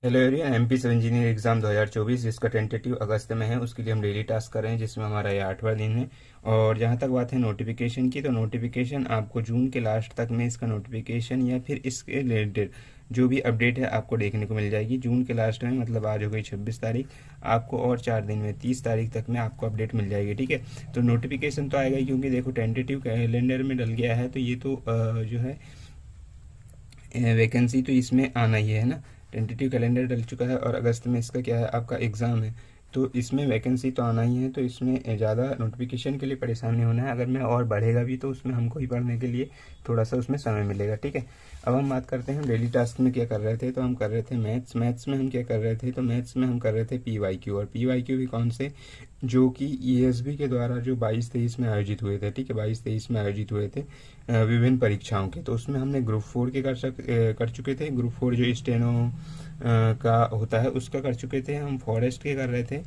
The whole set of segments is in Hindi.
हेलो एवरीवन, एमपी सब इंजीनियर एग्जाम 2024 जिसका टेंटेटिव अगस्त में है, उसके लिए हम डेली टास्क कर रहे हैं, जिसमें हमारा ये 8वां दिन है। और जहाँ तक बात है नोटिफिकेशन की, तो नोटिफिकेशन आपको जून के लास्ट तक में इसका नोटिफिकेशन या फिर इसके रिलेटेड जो भी अपडेट है आपको देखने को मिल जाएगी। जून के लास्ट में मतलब आज हो गई 26 तारीख, आपको और 4 दिन में 30 तारीख तक में आपको अपडेट मिल जाएगी। ठीक है, तो नोटिफिकेशन तो आएगा ही, क्योंकि देखो टेंटेटिव कैलेंडर में डल गया है, तो ये तो जो है वैकेंसी तो इसमें आना ही है ना। टेंटेटिव कैलेंडर डल चुका है और अगस्त में इसका क्या है, आपका एग्ज़ाम है, तो इसमें वैकेंसी तो आना ही है। तो इसमें ज़्यादा नोटिफिकेशन के लिए परेशान नहीं होना है। अगर मैं और बढ़ेगा भी तो उसमें हमको ही पढ़ने के लिए थोड़ा सा उसमें समय मिलेगा। ठीक है, अब हम बात करते हैं डेली टास्क में क्या कर रहे थे। तो हम कर रहे थे मैथ्स में हम क्या कर रहे थे, तो मैथ्स में हम कर रहे थे PYQ। और PYQ भी कौन से, जो कि ESB के द्वारा जो 22-23 में आयोजित हुए थे। ठीक है, 22-23 में आयोजित हुए थे विभिन्न परीक्षाओं के। तो उसमें हमने ग्रुप 4 के कर चुके थे। ग्रुप 4 जो स्टेनो का होता है उसका कर चुके थे। हम फॉरेस्ट के कर रहे थे,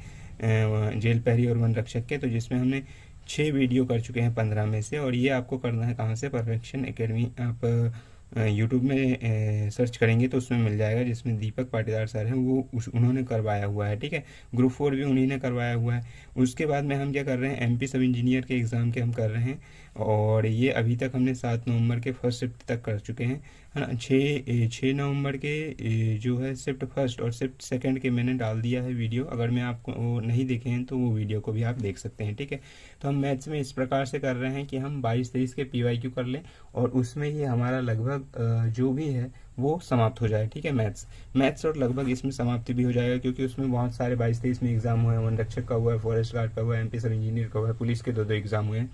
जेल प्रहरी और वन रक्षक के, तो जिसमें हमने 6 वीडियो कर चुके हैं 15 में से। और ये आपको करना है कहाँ से, परफेक्शन एकेडमी। आप यूट्यूब में सर्च करेंगे तो उसमें मिल जाएगा, जिसमें दीपक पाटीदार सर हैं, वो उन्होंने करवाया हुआ है। ठीक है, ग्रुप 4 भी उन्हीं ने करवाया हुआ है। उसके बाद में हम क्या कर रहे हैं, MP सब इंजीनियर के एग्ज़ाम के हम कर रहे हैं। और ये अभी तक हमने 7 नवंबर के फर्स्ट शिफ्ट तक कर चुके हैं, है ना। 6 नवंबर के जो है शिफ्ट फर्स्ट और शिफ्ट सेकंड के मैंने डाल दिया है वीडियो। अगर मैं आपको वो नहीं देखे हैं तो वो वीडियो को भी आप देख सकते हैं। ठीक है, तो हम मैथ्स में इस प्रकार से कर रहे हैं कि हम 22-23 के PYQ कर लें और उसमें ही हमारा लगभग जो भी है वो समाप्त हो जाए। ठीक है, मैथ्स और लगभग इसमें समाप्ति भी हो जाएगा, क्योंकि उसमें बहुत सारे 22-23 में एग्जाम हुए हैं। वन रक्षक का हुआ है, फॉरेस्ट गार्ड का हुआ है, MP सब इंजीनियर का हुआ है, पुलिस के 2-2 एग्जाम हुए हैं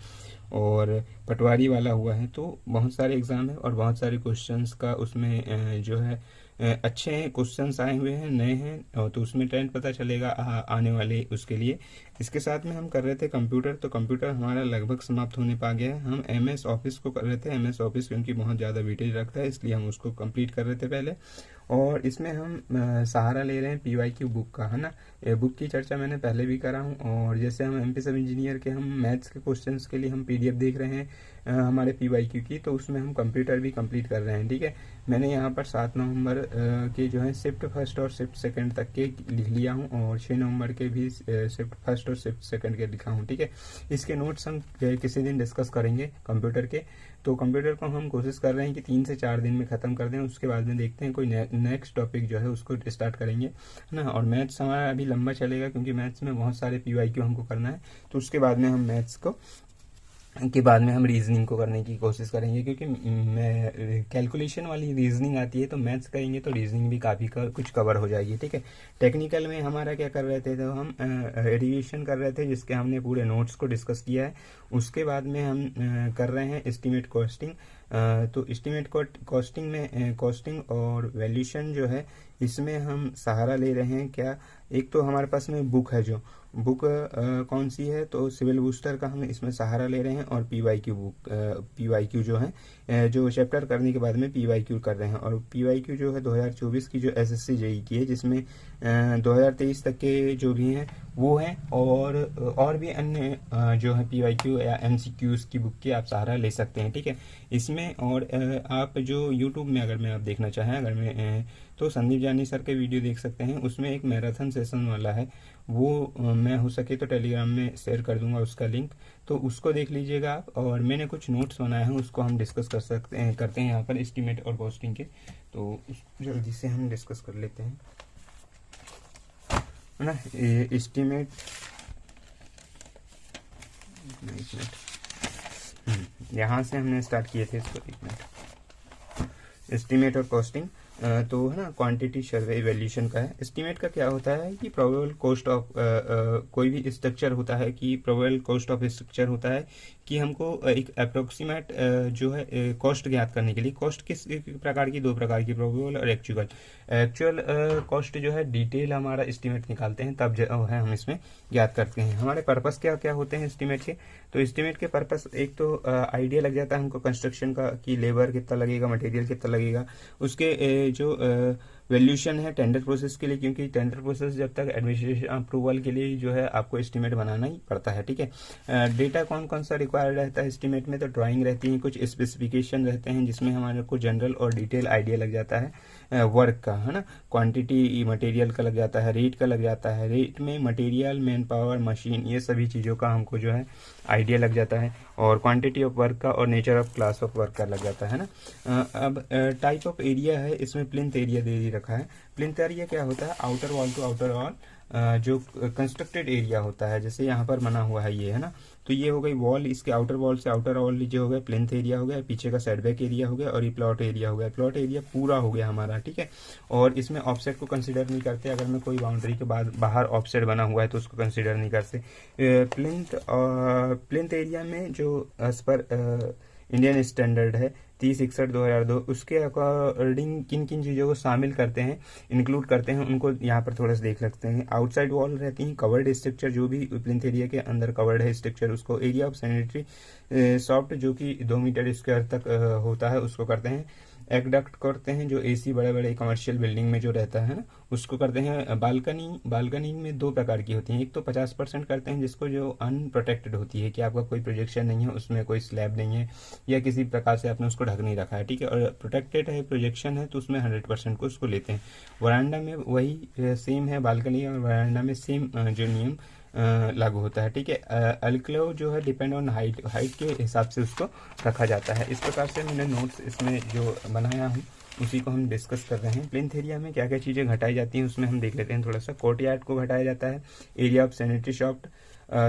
और पटवारी वाला हुआ है। तो बहुत सारे एग्ज़ाम है और बहुत सारे क्वेश्चंस का उसमें जो है अच्छे हैं, क्वेश्चंस आए हुए हैं, नए हैं, और तो उसमें ट्रेंड पता चलेगा आने वाले उसके लिए। इसके साथ में हम कर रहे थे कंप्यूटर। तो कंप्यूटर हमारा लगभग समाप्त होने पा गया है। हम MS ऑफिस को कर रहे थे। MS ऑफिस क्योंकि बहुत ज़्यादा वेटेज रखता है, इसलिए हम उसको कंप्लीट कर रहे थे पहले। और इसमें हम सहारा ले रहे हैं PYQ बुक का, है ना। ये बुक की चर्चा मैंने पहले भी करा हूँ। और जैसे हम MP सब इंजीनियर के हम मैथ्स के क्वेश्चंस के लिए हम PDF देख रहे हैं हमारे PYQ की, तो उसमें हम कंप्यूटर भी कंप्लीट कर रहे हैं। ठीक है, मैंने यहाँ पर 7 नवंबर के जो है शिफ्ट फर्स्ट और शिफ्ट सेकंड तक के लिख लिया हूँ, और 6 नवंबर के भी शिफ्ट फर्स्ट और शिफ्ट सेकंड के लिखा हूँ। ठीक है, इसके नोट्स हम किसी दिन डिस्कस करेंगे कंप्यूटर के। तो कंप्यूटर को हम कोशिश कर रहे हैं कि 3 से 4 दिन में ख़त्म कर दें। उसके बाद में देखते हैं कोई नेक्स्ट टॉपिक जो है उसको स्टार्ट करेंगे, है ना। और मैथ्स हमारा अभी लंबा चलेगा, क्योंकि मैथ्स में बहुत सारे PYQ हमको करना है। तो उसके बाद में हम मैथ्स को के बाद में हम रीजनिंग को करने की कोशिश करेंगे, क्योंकि मैं कैलकुलेशन वाली रीजनिंग आती है, तो मैथ्स करेंगे तो रीजनिंग भी काफ़ी कुछ कवर हो जाएगी। ठीक है, टेक्निकल में हमारा क्या कर रहे थे, तो हम रिविजन कर रहे थे, जिसके हमने पूरे नोट्स को डिस्कस किया है। उसके बाद में हम कर रहे हैं एस्टीमेट कॉस्टिंग। तो एस्टीमेट कॉस्टिंग में कॉस्टिंग और वैल्यूशन जो है, इसमें हम सहारा ले रहे हैं क्या, एक तो हमारे पास में बुक है, जो बुक कौन सी है, तो सिविल बूस्टर का हम इसमें सहारा ले रहे हैं। और PYQ बुक PYQ जो है जो चैप्टर करने के बाद में PYQ कर रहे हैं। और PYQ जो है 2024 की जो SSC JEE की है, जिसमें 2023 तक के जो भी हैं वो हैं, और भी अन्य जो है PYQ या MCQs की बुक की आप सहारा ले सकते हैं। ठीक है, इसमें और आप जो YouTube में अगर मैं आप देखना चाहें, अगर मैं तो संदीप जानी सर के वीडियो देख सकते हैं। उसमें एक मैराथन सेशन वाला है, वो मैं हो सके तो टेलीग्राम में शेयर कर दूंगा उसका लिंक, तो उसको देख लीजिएगा आप। और मैंने कुछ नोट्स बनाए हैं, उसको हम डिस्कस करते हैं यहाँ पर एस्टीमेट और कॉस्टिंग के। तो जल्दी से हम डिस्कस कर लेते हैं, है ना। एस्टीमेट, एक मिनट, यहाँ से हमने स्टार्ट किए थे इसको, एक मिनट। एस्टीमेट और कॉस्टिंग तो है ना, क्वांटिटी सर्वे इवैल्यूएशन का है। एस्टीमेट का क्या होता है कि प्रोबेबल कॉस्ट ऑफ कोई भी स्ट्रक्चर होता है, कि प्रोबेबल कॉस्ट ऑफ स्ट्रक्चर होता है, कि हमको एक अप्रोक्सीमेट जो है कॉस्ट ज्ञात करने के लिए। कॉस्ट किस प्रकार की, 2 प्रकार की, प्रोबेबल और एक्चुअल। एक्चुअल कॉस्ट जो है डिटेल हमारा एस्टीमेट निकालते हैं, तब जो है हम इसमें ज्ञात करते हैं। हमारे पर्पस क्या क्या होते हैं एस्टीमेट के, तो एस्टीमेट के पर्पस एक तो आइडिया लग जाता है हमको कंस्ट्रक्शन का, कि लेबर कितना लगेगा, मटेरियल कितना लगेगा। उसके जो वैल्यूशन है टेंडर प्रोसेस के लिए, क्योंकि टेंडर प्रोसेस जब तक एडमिनिस्ट्रेशन अप्रूवल के लिए जो है आपको एस्टीमेट बनाना ही पड़ता है। ठीक है, डेटा कौन कौन सा रिक्वायर्ड रहता है एस्टीमेट में, तो ड्राइंग रहती है, कुछ स्पेसिफिकेशन रहते हैं, जिसमें हमारे को जनरल और डिटेल आइडिया लग जाता है। वर्क का, है ना। क्वांटिटी मटेरियल का लग जाता है, रेट का लग जाता है, रेट में मटेरियल, मैन पावर, मशीन, ये सभी चीज़ों का हमको जो है आइडिया लग जाता है, और क्वांटिटी ऑफ वर्क का और nature of class of work का लग जाता है ना। अब टाइप ऑफ एरिया है, इसमें प्लिंथ एरिया दे रखा है। प्लिंथ एरिया क्या होता है, outer wall to outer wall जो कंस्ट्रक्टेड एरिया होता है, जैसे यहाँ पर बना हुआ है ये, है ना। तो ये हो गई वॉल, इसके आउटर वॉल से आउटर वॉल जो हो गया प्लिंथ एरिया हो गया, पीछे का सेटबैक एरिया हो गया, और ये प्लॉट एरिया हो गया। प्लॉट एरिया पूरा हो गया हमारा, ठीक है। और इसमें ऑफसेट को कंसिडर नहीं करते, अगर मैं कोई बाउंड्री के बाद बाहर ऑफसेट बना हुआ है तो उसको कंसिडर नहीं करते। प्लिंथ एरिया में जो एज पर इंडियन स्टैंडर्ड है 3061/2002, उसके अकॉर्डिंग किन किन चीज़ों को शामिल करते हैं, इंक्लूड करते हैं, उनको यहाँ पर थोड़ा सा देख सकते हैं। आउटसाइड वॉल रहती हैं, कवर्ड स्ट्रक्चर, जो भी प्लिंथ एरिया के अंदर कवर्ड है स्ट्रक्चर, उसको एरिया ऑफ सैनिटरी सॉफ्ट जो कि 2 मीटर स्क्वायर तक होता है, उसको करते हैं। एक्डक्ट करते हैं, जो एसी बड़े बड़े कमर्शियल बिल्डिंग में जो रहता है ना, उसको करते हैं। बालकनी में 2 प्रकार की होती हैं, एक तो 50% करते हैं, जिसको जो अनप्रोटेक्टेड होती है, कि आपका कोई प्रोजेक्शन नहीं है, उसमें कोई स्लैब नहीं है, या किसी प्रकार से आपने उसको ढक नहीं रखा है, ठीक है। और प्रोटेक्टेड है, प्रोजेक्शन है, तो उसमें 100% को उसको लेते हैं। वरांडा में वही सेम है, बालकनी और वरांडा में सेम जो नियम लागू होता है, ठीक है। अल्क्लेव जो है डिपेंड ऑन हाइट के हिसाब से उसको रखा जाता है। इस प्रकार से मैंने नोट्स इसमें जो बनाया हूँ उसी को हम डिस्कस कर रहे हैं। प्लिंथ एरिया में क्या क्या चीज़ें घटाई जाती हैं उसमें हम देख लेते हैं थोड़ा सा। कोर्टयार्ड को घटाया जाता है, एरिया ऑफ सैनिटरी सॉफ्ट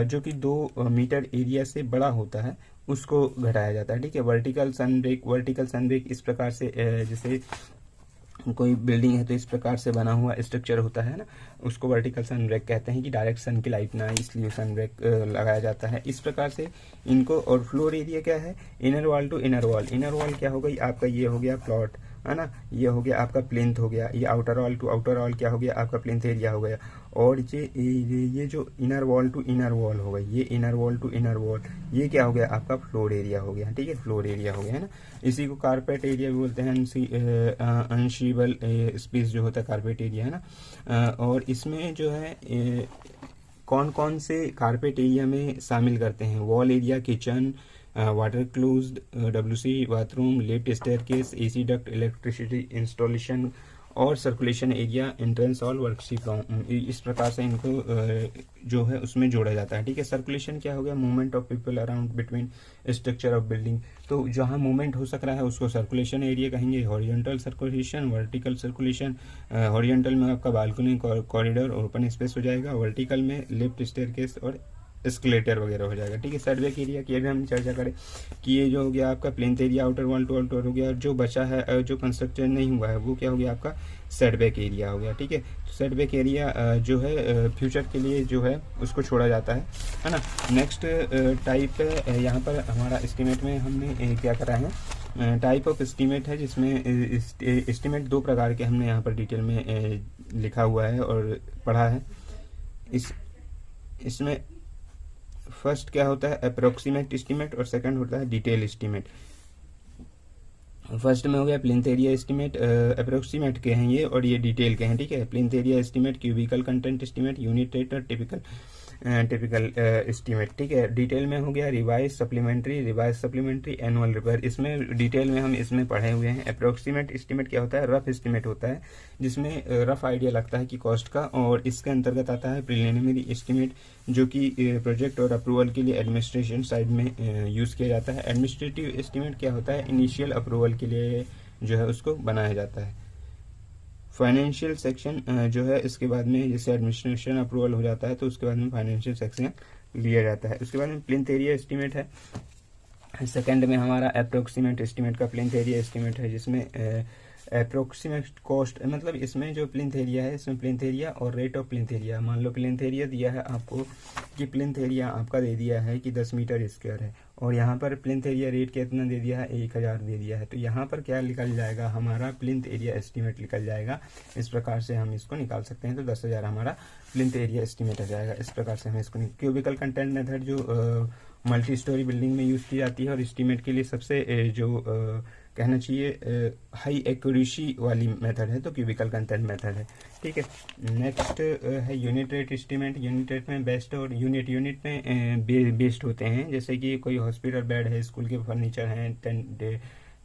जो कि 2 मीटर एरिया से बड़ा होता है उसको घटाया जाता है, ठीक है। वर्टिकल सन ब्रेक इस प्रकार से जैसे कोई बिल्डिंग है तो इस प्रकार से बना हुआ स्ट्रक्चर होता है ना, उसको वर्टिकल सन ब्रेक कहते हैं, कि डायरेक्ट सन की लाइट ना आए इसलिए सन ब्रेक लगाया जाता है। इस प्रकार से इनको। और फ्लोर एरिया क्या है, inner wall to inner wall. Inner wall क्या हो गई आपका, ये हो गया प्लॉट, है ना, ये हो गया आपका प्लिंथ हो गया। ये outer wall to outer wall क्या हो गया आपका प्लिंथ एरिया हो गया। और ये जो inner wall to inner wall हो गई, ये inner wall to inner wall, ये क्या हो गया आपका फ्लोर एरिया हो गया, ठीक है, फ्लोर एरिया हो गया, है ना। इसी को कारपेट एरिया भी बोलते हैं, अनशीबल स्पेस जो होता है कारपेट एरिया, है ना। और इसमें जो है कौन कौन से कारपेट एरिया में शामिल करते हैं, wall area, kitchen, water closed, WC bathroom, lift, staircase, AC duct, electricity installation, और circulation area, entrance hall, workshop room. इस प्रकार से इनको जो है उसमें जोड़ा जाता है, ठीक है। सर्कुलेशन क्या हो गया, movement of people around between structure of building, तो जहाँ मूवमेंट हो सक रहा है उसको सर्कुलेशन एरिया कहेंगे। Horizontal circulation, vertical circulation, horizontal में आपका बालकनी, कॉरिडोर, ओपन स्पेस हो जाएगा। वर्टिकल में लिफ्ट, स्टेयरकेस और एस्केलेटर वगैरह हो जाएगा, ठीक है। सेटबैक एरिया की अभी हम चर्चा करें कि ये जो हो गया आपका plinth area, outer wall to outer हो गया, और जो बचा है जो कंस्ट्रक्शन नहीं हुआ है वो क्या हो गया आपका सेटबैक एरिया हो गया, ठीक है। तो सेटबैक एरिया जो है फ्यूचर के लिए जो है उसको छोड़ा जाता है ना। नेक्स्ट टाइप है यहाँ पर हमारा एस्टीमेट में हमने क्या करा है, टाइप ऑफ एस्टीमेट है, जिसमें एस्टीमेट 2 प्रकार के हमने यहाँ पर डिटेल में लिखा हुआ है और पढ़ा है। इसमें फर्स्ट क्या होता है अप्रोक्सीमेट एस्टीमेट, और सेकंड होता है डिटेल एस्टीमेट। फर्स्ट में हो गया प्लिंथ एरिया एस्टीमेट, अप्रोक्सीमेट के हैं ये, और ये डिटेल के हैं, ठीक है। Plinth area estimate, cubical content estimate, unit rate और टिपिकल एस्टीमेट, ठीक है। डिटेल में हो गया रिवाइज सप्लीमेंट्री, एनुअल रिपेयर। इसमें डिटेल में हम इसमें पढ़े हुए हैं। अप्रोक्सीमेट एस्टीमेट क्या होता है, रफ एस्टीमेट होता है, जिसमें रफ आइडिया लगता है कि कॉस्ट का, और इसके अंतर्गत आता है प्रिलिमिनरी एस्टीमेट, जो कि प्रोजेक्ट और अप्रूवल के लिए एडमिनिस्ट्रेशन साइड में यूज़ किया जाता है। एडमिनिस्ट्रेटिव एस्टीमेट क्या होता है, इनिशियल अप्रूवल के लिए जो है उसको बनाया जाता है। फाइनेंशियल सेक्शन जो है इसके बाद में, जैसे एडमिनिस्ट्रेशन अप्रूवल हो जाता है तो उसके बाद में फाइनेंशियल सेक्शन लिया जाता है। उसके बाद में प्लिंथ एरिया एस्टीमेट है। सेकंड में हमारा अप्रोक्सीमेट एस्टीमेट का प्लिंथ एरिया एस्टीमेट है, जिसमें अप्रोक्सीमेट कॉस्ट, मतलब इसमें जो प्लिंथ एरिया है, इसमें प्लिंथ एरिया और रेट ऑफ प्लिंथ एरिया, मान लो प्लिंथ एरिया दिया है आपको कि प्लिंथ एरिया आपका दे दिया है कि 10 मीटर स्क्वायर है, और यहाँ पर प्लिंथ एरिया रेट कितना दे दिया है, 1000 दे दिया है, तो यहाँ पर क्या निकल जाएगा हमारा प्लिंथ एरिया एस्टीमेट निकल जाएगा। इस प्रकार से हम इसको निकाल सकते हैं, तो 10,000 हमारा प्लिंथ एरिया एस्टीमेट आ जाएगा। इस प्रकार से हम इसको क्यूबिकल कंटेंट मेथड जो मल्टी स्टोरी बिल्डिंग में यूज़ की जाती है, और एस्टीमेट के लिए सबसे जो कहना चाहिए हाई एक्यूरेसी वाली मेथड है, तो क्यूबिकल कंटेंट मेथड है, ठीक है। नेक्स्ट है unit rate estimate. Unit rate में बेस्ट और यूनिट में बेस्ड होते हैं, जैसे कि कोई हॉस्पिटल बेड है, स्कूल के फर्नीचर हैं,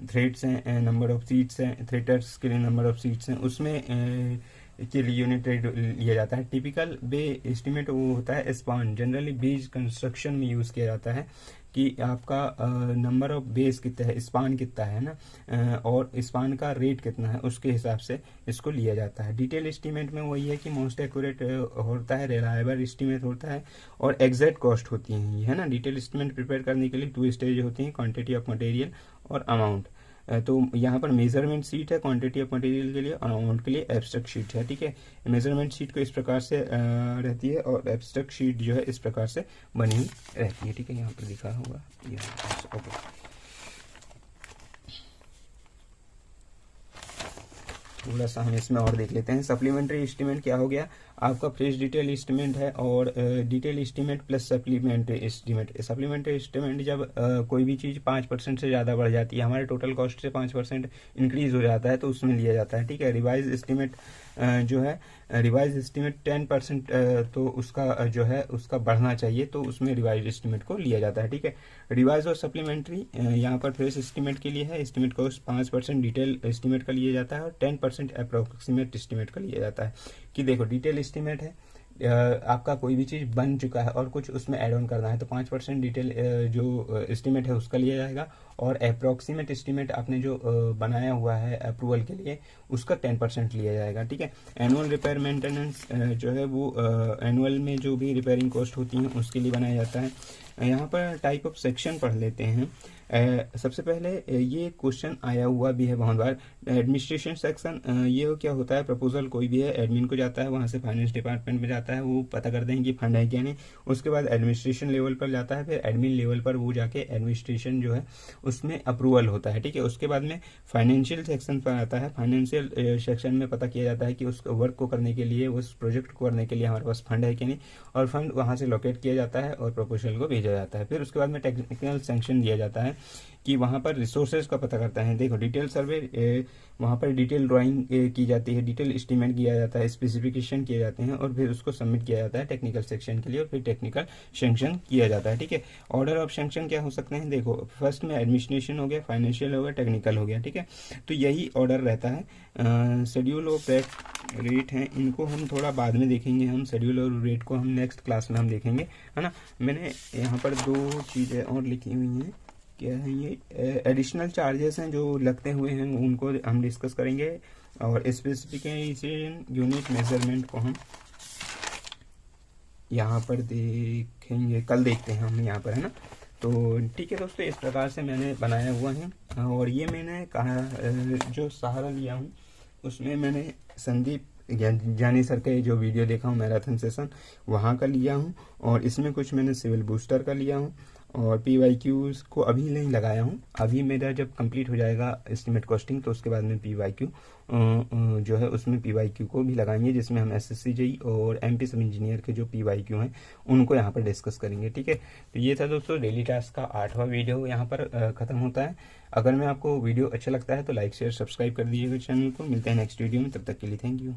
थ्रेड्स हैं, नंबर ऑफ सीट्स हैं, थ्रेडर्स के लिए नंबर ऑफ सीट्स हैं, उसमें के लिए यूनिट रेट लिया जाता है। टिपिकल बे एस्टिमेट वो होता है स्पान, जनरली बेज कंस्ट्रक्शन में यूज़ किया जाता है कि आपका नंबर ऑफ बेस कितना है, स्पान कितना है ना, और स्पान का रेट कितना है, उसके हिसाब से इसको लिया जाता है। डिटेल एस्टीमेट में वही है कि मोस्ट एक्यूरेट होता है, रिलायबल एस्टीमेट होता है और एग्जैक्ट कॉस्ट होती है, है ना। डिटेल एस्टीमेट प्रिपेयर करने के लिए 2 स्टेज होती हैं, क्वांटिटी ऑफ मटेरियल और अमाउंट। तो यहाँ पर मेजरमेंट शीट है क्वांटिटी ऑफ मटेरियल के लिए और अमाउंट के लिए एब्स्ट्रैक्ट शीट है, ठीक है। मेजरमेंट शीट को इस प्रकार से रहती है और एब्स्ट्रैक्ट शीट जो है इस प्रकार से बनी हुई रहती है, ठीक है। यहाँ पर लिखा होगा ओके। थोड़ा सा हम इसमें और देख लेते हैं। सप्लीमेंट्री एस्टीमेट क्या हो गया, आपका फ्रेश डिटेल एस्टीमेट है और detail estimate plus supplementary estimate. Supplementary estimate जब कोई भी चीज़ 5% से ज़्यादा बढ़ जाती है, हमारे टोटल कॉस्ट से 5% इंक्रीज हो जाता है, तो उसमें लिया जाता है, ठीक है। रिवाइज एस्टीमेट जो है, रिवाइज एस्टीमेट 10% तो उसका जो है उसका बढ़ना चाहिए, तो उसमें रिवाइज एस्टीमेट को लिया जाता है, ठीक है। रिवाइज और सप्लीमेंट्री यहाँ पर फ्रेश एस्टीमेट के लिए है, एस्टीमेट कॉस्ट 5% डिटेल एस्टीमेट का लिया जाता है और 10% अप्रोक्सीमेट एस्टीमेट का लिया जाता है। कि देखो डिटेल एस्टीमेट है, आपका कोई भी चीज़ बन चुका है और कुछ उसमें ऐड ऑन करना है, तो 5% डिटेल जो एस्टीमेट है उसका लिया जाएगा और अप्रॉक्सीमेट एस्टीमेट आपने जो बनाया हुआ है अप्रूवल के लिए उसका 10% लिया जाएगा, ठीक है। एनुअल रिपेयर मेंटेनेंस जो है वो एनुअल में जो भी रिपेयरिंग कॉस्ट होती हैं उसके लिए बनाया जाता है। यहाँ पर टाइप ऑफ सेक्शन पढ़ लेते हैं। सबसे पहले ये क्वेश्चन आया हुआ भी है बहुत बार, एडमिनिस्ट्रेशन सेक्शन। ये क्या होता है, प्रपोजल कोई भी है एडमिन को जाता है, वहाँ से फाइनेंस डिपार्टमेंट में जाता है, वो पता करते हैं कि फंड है क्या नहीं, उसके बाद एडमिनिस्ट्रेशन लेवल पर जाता है, फिर एडमिन लेवल पर वो जाके एडमिनिस्ट्रेशन जो है उसमें अप्रूवल होता है, ठीक है। उसके बाद में फाइनेंशियल सेक्शन पर आता है, फाइनेंशियल सेक्शन में पता किया जाता है कि उस वर्क को करने के लिए, उस प्रोजेक्ट को करने के लिए हमारे पास फंड है कि नहीं, और फंड वहाँ से लोकेट किया जाता है और प्रपोजल को भेजा जाता है। फिर उसके बाद में टेक्निकल सैंक्शन दिया जाता है कि वहाँ पर रिसोर्सेज का पता करता है। देखो डिटेल सर्वे, वहाँ पर डिटेल ड्राइंग की जाती है, डिटेल एस्टीमेट किया जाता है, स्पेसिफिकेशन किए जाते हैं और फिर उसको सबमिट किया जाता है टेक्निकल सेक्शन के लिए और फिर टेक्निकल सैंक्शन किया जाता है, ठीक है। ऑर्डर ऑफ सैंक्शन क्या हो सकते हैं, देखो फर्स्ट में एडमिनिस्ट्रेशन हो गया, फाइनेंशियल हो गया, टेक्निकल हो गया, ठीक है। तो यही ऑर्डर रहता है। शेड्यूल ऑफ रेट हैं, इनको हम थोड़ा बाद में देखेंगे, हम शेड्यूल और रेट को हम नेक्स्ट क्लास में हम देखेंगे, है ना। मैंने यहाँ पर 2 चीज़ें और लिखी हुई हैं, क्या है ये एडिशनल चार्जेस हैं जो लगते हुए हैं, उनको हम डिस्कस करेंगे और स्पेसिफिकेशन यूनिट मेजरमेंट को हम यहाँ पर देखेंगे, कल देखते हैं हम यहाँ पर, है ना। तो ठीक है दोस्तों, इस प्रकार से मैंने बनाया हुआ है और ये मैंने कहा जो सहारा लिया हूँ उसमें मैंने संदीप जानी सर का जो वीडियो देखा हूँ मैराथन सेशन वहाँ का लिया हूँ और इसमें कुछ मैंने सिविल बूस्टर का लिया हूँ और PYQs को अभी नहीं लगाया हूँ। अभी मेरा जब कंप्लीट हो जाएगा एस्टिमेट कॉस्टिंग तो उसके बाद में PYQ जो है उसमें PYQ को भी लगाएंगे, जिसमें हम SSC JEE और MP सब इंजीनियर के जो PYQ हैं उनको यहाँ पर डिस्कस करेंगे, ठीक है। तो ये था दोस्तों डेली टास्क का 8वां वीडियो यहाँ पर ख़त्म होता है। अगर मैं आपको वीडियो अच्छा लगता है तो लाइक शेयर सब्सक्राइब कर दीजिएगा चैनल को। मिलते हैं नेक्स्ट वीडियो में, तब तक के लिए थैंक यू।